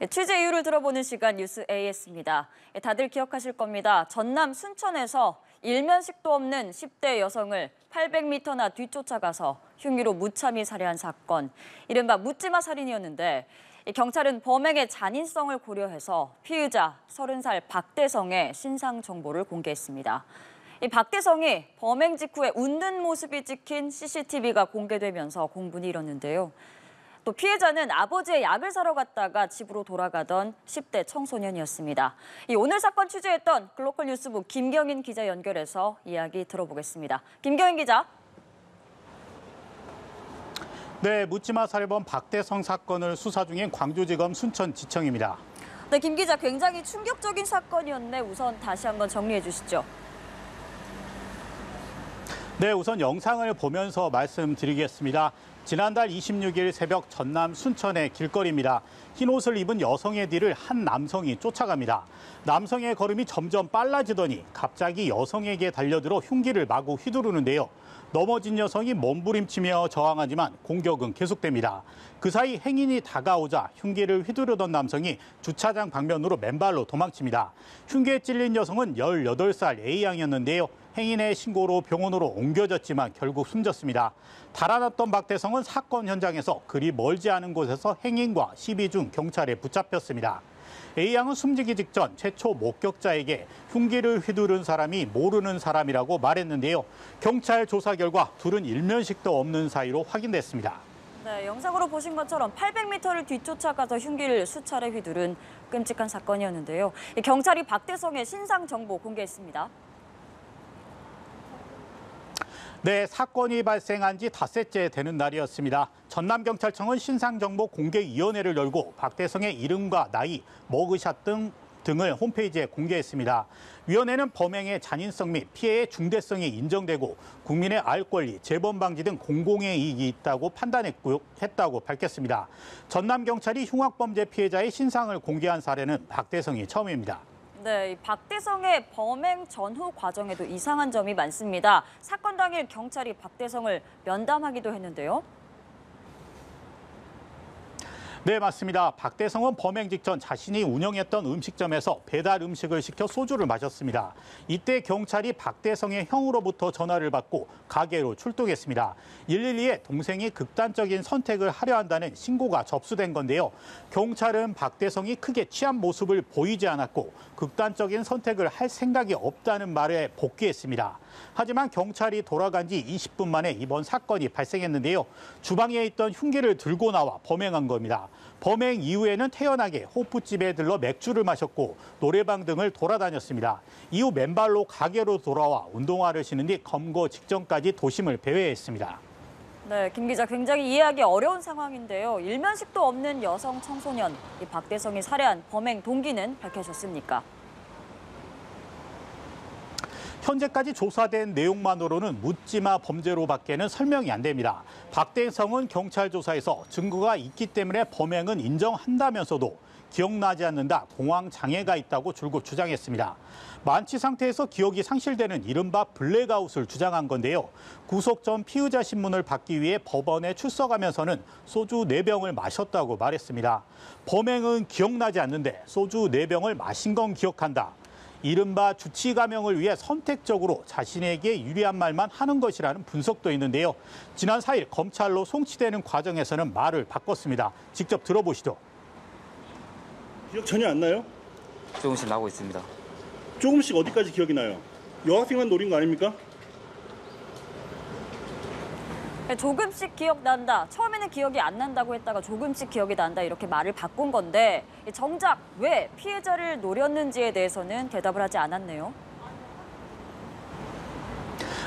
취재 이유를 들어보는 시간 뉴스 AS입니다. 다들 기억하실 겁니다. 전남 순천에서 일면식도 없는 10대 여성을 800m나 뒤쫓아가서 흉기로 무참히 살해한 사건, 이른바 묻지마 살인이었는데 경찰은 범행의 잔인성을 고려해서 피의자 30살 박대성의 신상 정보를 공개했습니다. 이 박대성이 범행 직후에 웃는 모습이 찍힌 CCTV가 공개되면서 공분이 일었는데요. 또 피해자는 아버지의 약을 사러 갔다가 집으로 돌아가던 10대 청소년이었습니다. 오늘 사건 취재했던 글로컬 뉴스부 김경인 기자 연결해서 이야기 들어보겠습니다. 김경인 기자. 네, 묻지마 살해범 박대성 사건을 수사 중인 광주지검 순천지청입니다. 네, 김 기자, 굉장히 충격적인 사건이었네. 우선 다시 한번 정리해 주시죠. 네, 우선 영상을 보면서 말씀드리겠습니다. 지난달 26일 새벽 전남 순천의 길거리입니다. 흰 옷을 입은 여성의 뒤를 한 남성이 쫓아갑니다. 남성의 걸음이 점점 빨라지더니 갑자기 여성에게 달려들어 흉기를 마구 휘두르는데요. 넘어진 여성이 몸부림치며 저항하지만 공격은 계속됩니다. 그 사이 행인이 다가오자 흉기를 휘두르던 남성이 주차장 방면으로 맨발로 도망칩니다. 흉기에 찔린 여성은 18살 A양이었는데요. 행인의 신고로 병원으로 옮겨졌지만 결국 숨졌습니다. 달아났던 박대성은 사건 현장에서 그리 멀지 않은 곳에서 행인과 시비 중 경찰에 붙잡혔습니다. A양은 숨지기 직전 최초 목격자에게 흉기를 휘두른 사람이 모르는 사람이라고 말했는데요. 경찰 조사 결과 둘은 일면식도 없는 사이로 확인됐습니다. 네, 영상으로 보신 것처럼 800m를 뒤쫓아가서 흉기를 수차례 휘두른 끔찍한 사건이었는데요. 경찰이 박대성의 신상 정보 공개했습니다. 네, 사건이 발생한 지 닷새째 되는 날이었습니다. 전남경찰청은 신상정보 공개위원회를 열고 박대성의 이름과 나이, 머그샷 등을 홈페이지에 공개했습니다. 위원회는 범행의 잔인성 및 피해의 중대성이 인정되고 국민의 알 권리, 재범 방지 등 공공의 이익이 있다고 판단했다고 밝혔습니다. 전남경찰이 흉악범죄 피해자의 신상을 공개한 사례는 박대성이 처음입니다. 네, 박대성의 범행 전후 과정에도 이상한 점이 많습니다. 사건 당일 경찰이 박대성을 면담하기도 했는데요. 네, 맞습니다. 박대성은 범행 직전 자신이 운영했던 음식점에서 배달 음식을 시켜 소주를 마셨습니다. 이때 경찰이 박대성의 형으로부터 전화를 받고 가게로 출동했습니다. 112에 동생이 극단적인 선택을 하려 한다는 신고가 접수된 건데요. 경찰은 박대성이 크게 취한 모습을 보이지 않았고 극단적인 선택을 할 생각이 없다는 말에 복귀했습니다. 하지만 경찰이 돌아간 지 20분 만에 이번 사건이 발생했는데요. 주방에 있던 흉기를 들고 나와 범행한 겁니다. 범행 이후에는 태연하게 호프집에 들러 맥주를 마셨고 노래방 등을 돌아다녔습니다. 이후 맨발로 가게로 돌아와 운동화를 신은 뒤 검거 직전까지 도심을 배회했습니다. 네, 김 기자, 굉장히 이해하기 어려운 상황인데요. 일면식도 없는 여성 청소년, 이 박대성이 살해한 범행 동기는 밝혀졌습니까? 현재까지 조사된 내용만으로는 묻지마 범죄로밖에는 설명이 안 됩니다. 박대성은 경찰 조사에서 증거가 있기 때문에 범행은 인정한다면서도 기억나지 않는다, 공황 장애가 있다고 줄곧 주장했습니다. 만취 상태에서 기억이 상실되는 이른바 블랙아웃을 주장한 건데요. 구속 전 피의자 신문을 받기 위해 법원에 출석하면서는 소주 4병을 마셨다고 말했습니다. 범행은 기억나지 않는데 소주 4병을 마신 건 기억한다. 이른바 주치 감형을 위해 선택적으로 자신에게 유리한 말만 하는 것이라는 분석도 있는데요. 지난 4일 검찰로 송치되는 과정에서는 말을 바꿨습니다. 직접 들어보시죠. 기억 전혀 안 나요? 조금씩 나고 있습니다. 조금씩 어디까지 기억이 나요? 여학생만 노린 거 아닙니까? 조금씩 기억난다. 처음에는 기억이 안 난다고 했다가 조금씩 기억이 난다 이렇게 말을 바꾼 건데 정작 왜 피해자를 노렸는지에 대해서는 대답을 하지 않았네요.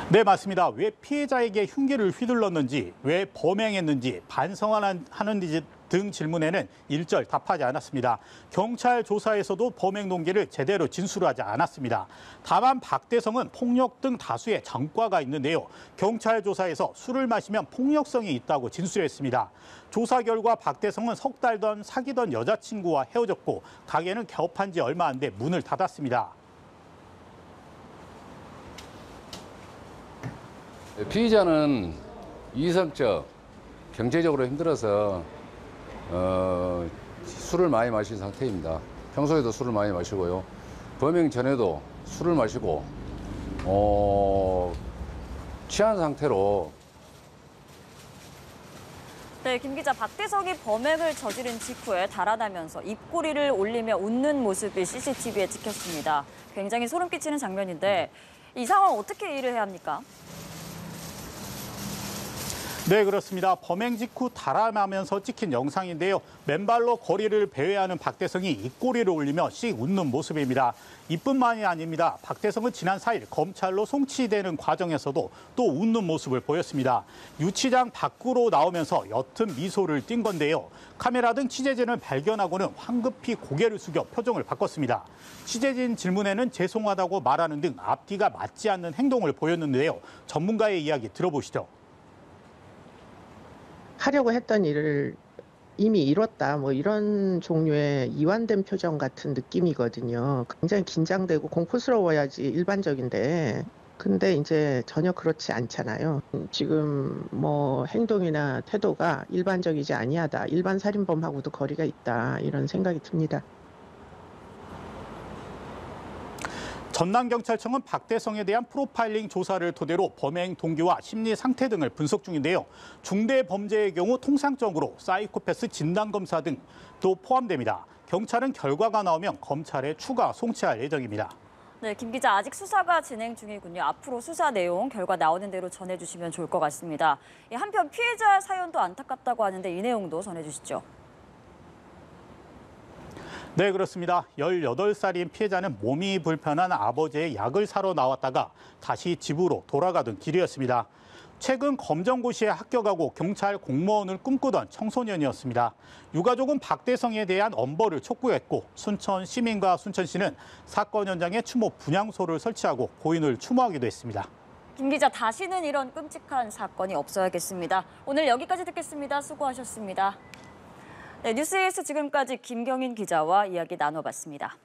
네, 맞습니다. 왜 피해자에게 흉기를 휘둘렀는지, 왜 범행했는지, 반성하는지 등 질문에는 일절 답하지 않았습니다. 경찰 조사에서도 범행 동기를 제대로 진술하지 않았습니다. 다만 박대성은 폭력 등 다수의 전과가 있는데요. 경찰 조사에서 술을 마시면 폭력성이 있다고 진술했습니다. 조사 결과 박대성은 석 달 전 사귀던 여자친구와 헤어졌고 가게는 개업한 지 얼마 안 돼 문을 닫았습니다. 피의자는 이성적, 경제적으로 힘들어서 술을 많이 마신 상태입니다. 평소에도 술을 많이 마시고요. 범행 전에도 술을 마시고 취한 상태로. 네, 김 기자, 박대성이 범행을 저지른 직후에 달아나면서 입꼬리를 올리며 웃는 모습이 CCTV에 찍혔습니다. 굉장히 소름 끼치는 장면인데 이 상황 어떻게 이해를 해야 합니까? 네, 그렇습니다. 범행 직후 달아나면서 찍힌 영상인데요. 맨발로 거리를 배회하는 박대성이 입꼬리를 올리며 씩 웃는 모습입니다. 이뿐만이 아닙니다. 박대성은 지난 4일 검찰로 송치되는 과정에서도 또 웃는 모습을 보였습니다. 유치장 밖으로 나오면서 옅은 미소를 띈 건데요. 카메라 등 취재진을 발견하고는 황급히 고개를 숙여 표정을 바꿨습니다. 취재진 질문에는 죄송하다고 말하는 등 앞뒤가 맞지 않는 행동을 보였는데요. 전문가의 이야기 들어보시죠. 하려고 했던 일을 이미 이뤘다, 뭐 이런 종류의 이완된 표정 같은 느낌이거든요. 굉장히 긴장되고 공포스러워야지 일반적인데, 근데 이제 전혀 그렇지 않잖아요. 지금 뭐 행동이나 태도가 일반적이지 아니하다, 일반 살인범하고도 거리가 있다, 이런 생각이 듭니다. 전남경찰청은 박대성에 대한 프로파일링 조사를 토대로 범행 동기와 심리 상태 등을 분석 중인데요. 중대 범죄의 경우 통상적으로 사이코패스 진단검사 등도 포함됩니다. 경찰은 결과가 나오면 검찰에 추가 송치할 예정입니다. 네, 김 기자, 아직 수사가 진행 중이군요. 앞으로 수사 내용, 결과 나오는 대로 전해주시면 좋을 것 같습니다. 한편 피해자 사연도 안타깝다고 하는데 이 내용도 전해주시죠. 네, 그렇습니다. 18살인 피해자는 몸이 불편한 아버지의 약을 사러 나왔다가 다시 집으로 돌아가던 길이었습니다. 최근 검정고시에 합격하고 경찰 공무원을 꿈꾸던 청소년이었습니다. 유가족은 박대성에 대한 엄벌을 촉구했고 순천 시민과 순천시는 사건 현장에 추모 분향소를 설치하고 고인을 추모하기도 했습니다. 김 기자, 다시는 이런 끔찍한 사건이 없어야겠습니다. 오늘 여기까지 듣겠습니다. 수고하셨습니다. 네, 뉴스 AS 지금까지 김경인 기자와 이야기 나눠봤습니다.